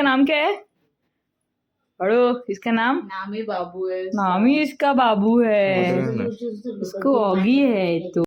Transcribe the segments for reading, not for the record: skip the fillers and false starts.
इसका नाम क्या है? पढ़ो, इसका नाम नामी बाबू है। नामी इसका बाबू है, इसको ऑगी है तो।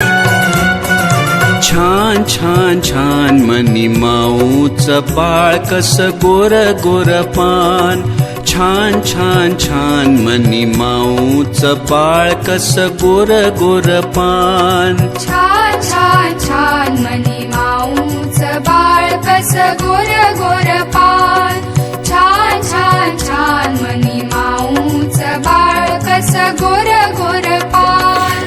छान छान छान मनी माऊचं बाळ कस गोर गोर पान, छान छान छान मनी माऊचं बाळ कस गोर गोर पान, छान छान छान मनी माऊचं बाळ कस गोर गोर पान, छान छान छान मनी माऊचं बाळ कस गोर गोर पान.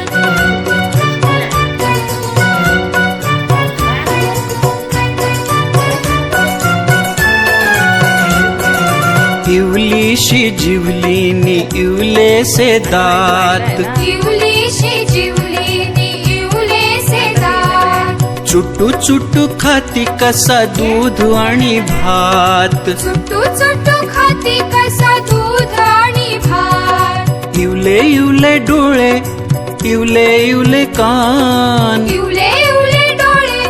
इवलीशी जिवलीनी इवलेसे दात, इवलीशी जिवलीनी इवलेसे दात, चुटू चुटू खाती कसा दूध आणि भात, चुटू चुटू खाती कसा दूध आणि भात, इवले इवले डोळे इवले इवले कान, इवले इवले डोळे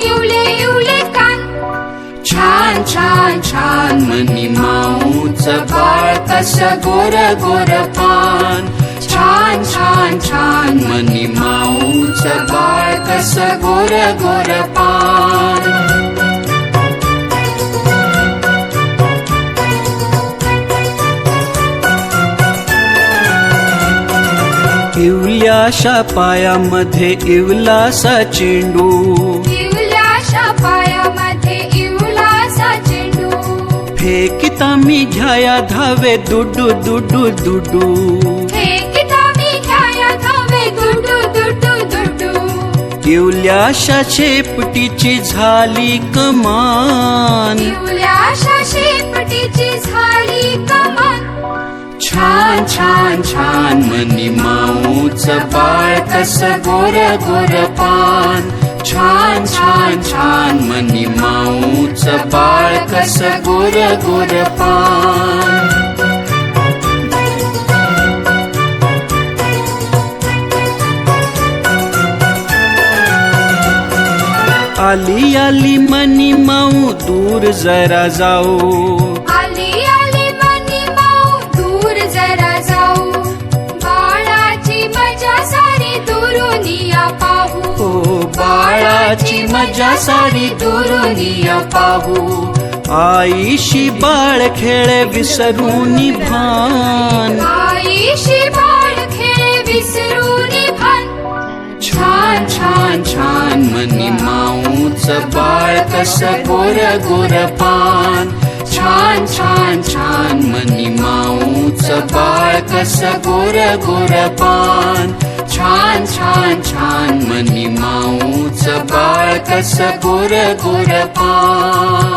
इवले इवले कान. छान छान छान मनी माऊचं बाळ कस गोर गोर पान, छान छान छान मनी माऊचं बाळ कस गोर गोर पान. इवल्याशा पायामध्ये इवलासा चेंडू, इवल्याशा पायामध्ये इवलासा चेंडू, फेकिता मी घ्याया धावे दुडू दुडू दुडू, फेकिता मी घ्याया धावे दुडू दुडू दुडू, इवल्याशा शेपटीची झाली कमान, इवल्याशा शेपटीची झाली कमान. छान छान छान मनी माऊचं बाळ कस गोर गोर पान, छान छान छान मनी माऊचं बाळ कस गोर गोर पान. आली आली मनी माऊ दूर जरा जाऊ, आली आली मनी माऊ दूर जरा जाऊ, बाळाची मजा सारी दुरून या पाहू, हो बाळाची मजा सारी दुरून या पाहू, आईशी बाळ खेळ विसरून भान, आईशी बाळ खेळ विसरून भान. छान छान छान मनी माऊचं बाळ कस गोर गोर पान, छान छान छान मनी माऊचं बाळ कस गोर गोर पान, छान छान छान मनी माऊचं बाळ कस गोर गोर पान.